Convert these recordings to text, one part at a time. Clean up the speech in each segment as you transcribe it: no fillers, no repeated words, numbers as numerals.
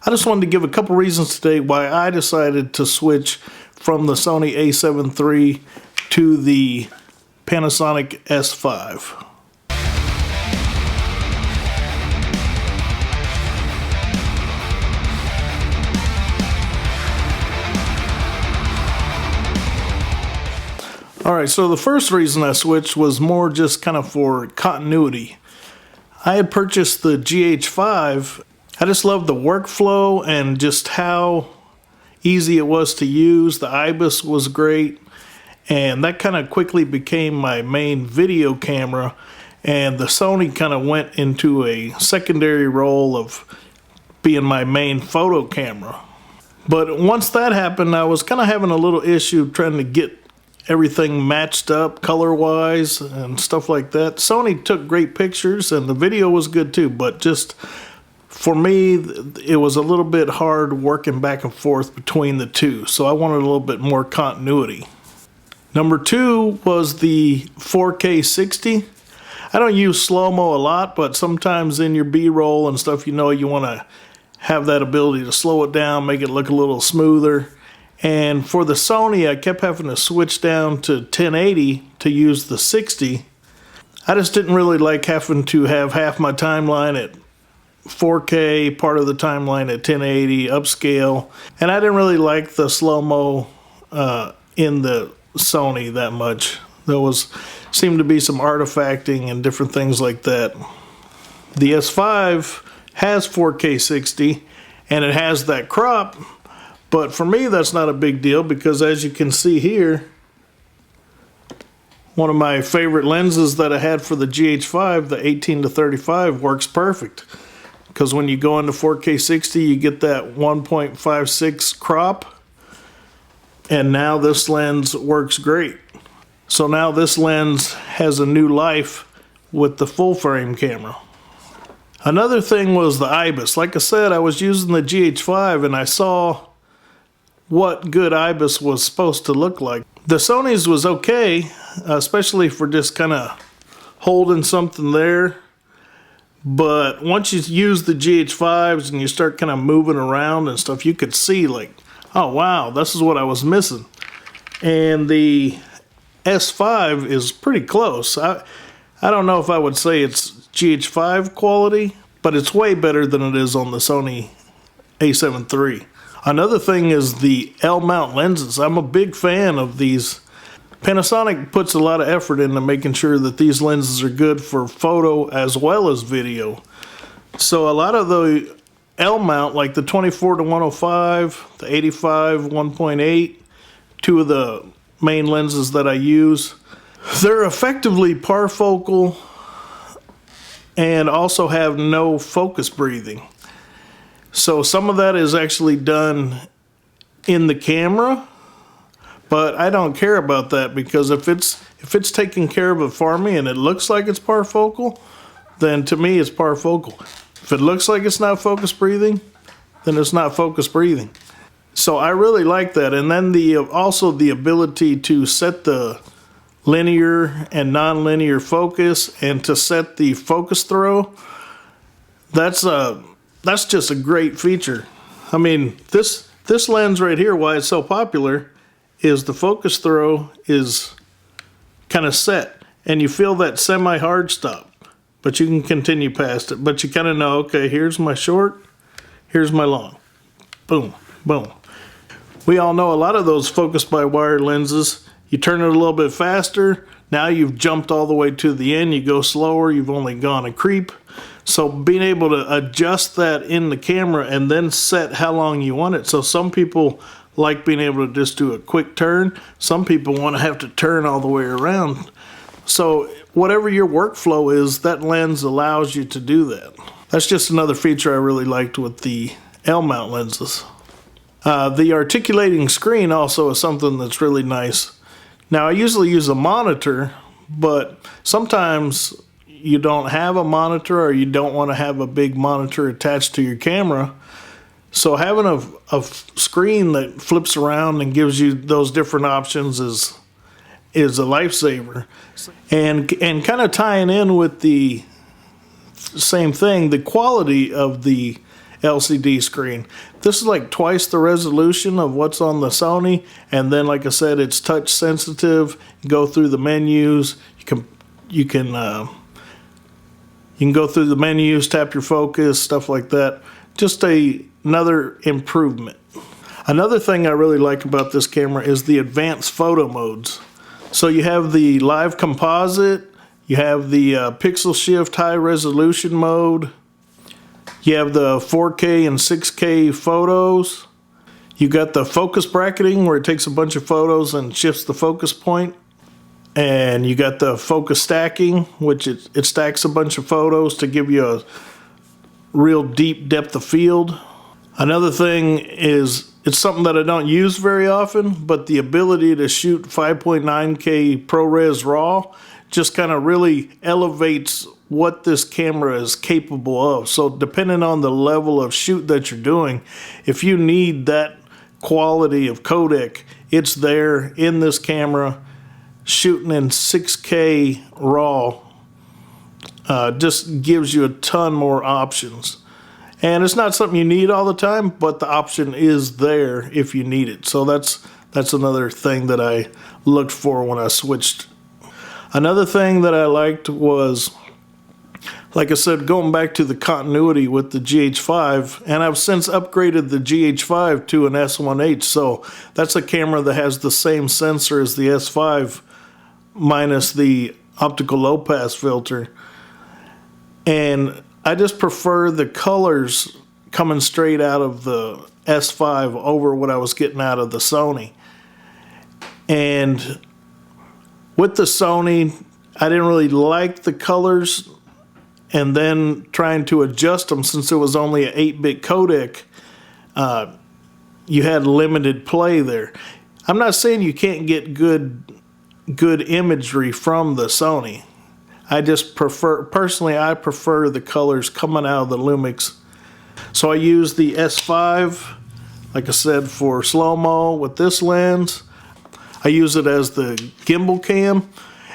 I just wanted to give a couple reasons today why I decided to switch from the Sony A7 III to the Panasonic S5. Alright, so the first reason I switched was more just kind of for continuity. I had purchased the GH5. I just loved the workflow and just how easy it was to use. The IBIS was great, and that kind of quickly became my main video camera, and the Sony kind of went into a secondary role of being my main photo camera. But once that happened, I was kind of having a little issue trying to get everything matched up color-wise and stuff like that. Sony took great pictures and the video was good too, but just for me, it was a little bit hard working back and forth between the two, so I wanted a little bit more continuity. Number two was the 4K 60. I don't use slow-mo a lot, but sometimes in your B-roll and stuff, you know, you want to have that ability to slow it down, make it look a little smoother. And for the Sony, I kept having to switch down to 1080 to use the 60. I just didn't really like having to have half my timeline at 4K, part of the timeline at 1080, upscale. And I didn't really like the slow-mo in the Sony that much. There seemed to be some artifacting and different things like that. The S5 has 4K 60 and it has that crop, but for me that's not a big deal because as you can see here, one of my favorite lenses that I had for the GH5, the 18-35, works perfect. Because when you go into 4K 60, you get that 1.56 crop, and now this lens works great. So now this lens has a new life with the full frame camera. Another thing was the IBIS. Like I said, I was using the GH5 and I saw what good IBIS was supposed to look like. The Sony's was okay, especially for just kind of holding something there. But once you use the GH5s and you start kind of moving around and stuff, you could see like, oh wow, this is what I was missing. And the S5 is pretty close. I don't know if I would say it's GH5 quality, but it's way better than it is on the Sony A7 III. Another thing is the L-mount lenses. I'm a big fan of these. Panasonic puts a lot of effort into making sure that these lenses are good for photo as well as video. So a lot of the L-mount, like the 24-105, the 85 1.8, two of the main lenses that I use, they're effectively parfocal and also have no focus breathing. So some of that is actually done in the camera, but I don't care about that because if it's taking care of it for me and it looks like it's parfocal, then to me it's parfocal. If it looks like it's not focus breathing, then it's not focus breathing. So I really like that. And then also the ability to set the linear and non-linear focus and to set the focus throw, that's just a great feature. I mean, this lens right here, why it's so popular, is the focus throw is kind of set and you feel that semi-hard stop, but you can continue past it. But you kind of know, okay, here's my short, here's my long. Boom, boom. We all know a lot of those focus by wire lenses, you turn it a little bit faster, now you've jumped all the way to the end, you go slower, you've only gone a creep. So being able to adjust that in the camera and then set how long you want it. So some people like being able to just do a quick turn. Some people want to have to turn all the way around. So whatever your workflow is, that lens allows you to do that. That's just another feature I really liked with the L-mount lenses. The articulating screen also is something that's really nice. Now I usually use a monitor, but sometimes you don't have a monitor or you don't want to have a big monitor attached to your camera. So having a screen that flips around and gives you those different options is a lifesaver. And kind of tying in with the same thing, the quality of the LCD screen. This is like twice the resolution of what's on the Sony, and then like I said, it's touch sensitive. You go through the menus. You can go through the menus, tap your focus, stuff like that. Just another improvement. Another thing I really like about this camera is the advanced photo modes. So you have the live composite, you have the pixel shift high resolution mode, you have the 4K and 6K photos, you got the focus bracketing where it takes a bunch of photos and shifts the focus point, and you got the focus stacking, which it stacks a bunch of photos to give you a real deep depth of field. Another thing is, it's something that I don't use very often, but the ability to shoot 5.9K ProRes RAW just kind of really elevates what this camera is capable of. So depending on the level of shoot that you're doing, if you need that quality of codec, it's there in this camera. Shooting in 6K RAW just gives you a ton more options. And it's not something you need all the time, but the option is there if you need it. So that's another thing that I looked for when I switched. Another thing that I liked was, like I said, going back to the continuity with the GH5, and I've since upgraded the GH5 to an S1H, so that's a camera that has the same sensor as the S5 minus the optical low pass filter. And I just prefer the colors coming straight out of the S5 over what I was getting out of the Sony. And with the Sony, I didn't really like the colors, and then trying to adjust them, since it was only an 8-bit codec, you had limited play there. I'm not saying you can't get good imagery from the Sony. I just personally I prefer the colors coming out of the Lumix. So I use the S5, like I said, for slow-mo with this lens. I use it as the gimbal cam,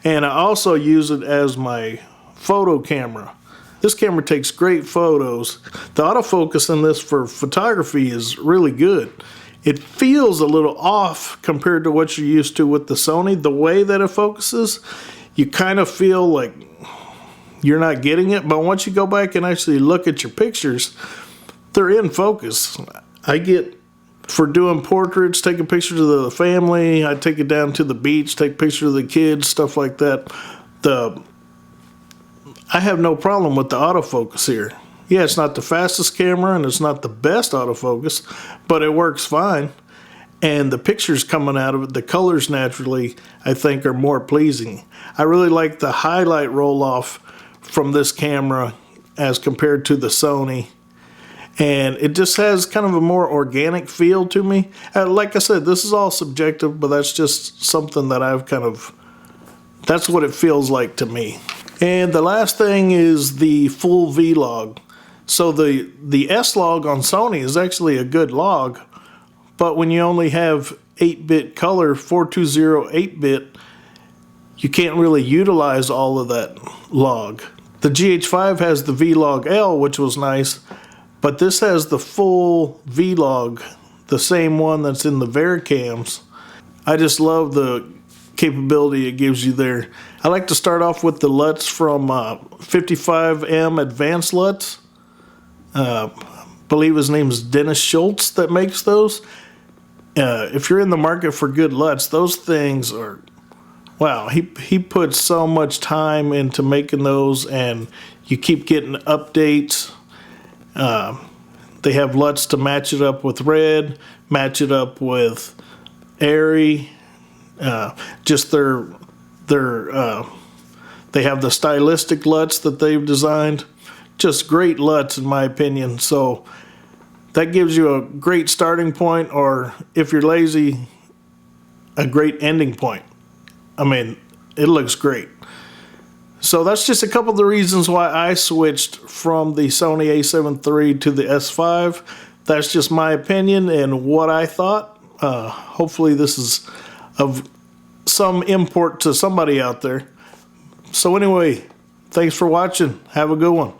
and I also use it as my photo camera. This camera takes great photos. The autofocus in this for photography is really good. It feels a little off compared to what you're used to with the Sony. The way that it focuses, you kind of feel like you're not getting it, but once you go back and actually look at your pictures, they're in focus. I get, for doing portraits, taking pictures of the family, I take it down to the beach, take pictures of the kids, stuff like that. I have no problem with the autofocus here. Yeah, it's not the fastest camera and it's not the best autofocus, but it works fine. And the pictures coming out of it, the colors naturally, I think, are more pleasing. I really like the highlight roll-off from this camera as compared to the Sony. And it just has kind of a more organic feel to me. Like I said, this is all subjective, but that's just something that I've that's what it feels like to me. And the last thing is the full V-Log. So the S-Log on Sony is actually a good log, but when you only have 8-bit color, 420 8-bit, you can't really utilize all of that log. The GH5 has the V-Log L, which was nice, but this has the full V-Log, the same one that's in the Vericams. I just love the capability it gives you there. I like to start off with the LUTs from 55M Advanced LUTs. Believe his name is Dennis Schultz that makes those. If you're in the market for good LUTs, those things are, wow, he puts so much time into making those, and you keep getting updates. They have LUTs to match it up with red, match it up with airy. Just they have the stylistic LUTs that they've designed. Just great LUTs in my opinion. So that gives you a great starting point, or if you're lazy, a great ending point. I mean, it looks great. So that's just a couple of the reasons why I switched from the Sony A7 III to the S5. That's just my opinion and what I thought. Hopefully this is of some import to somebody out there. So anyway, thanks for watching. Have a good one.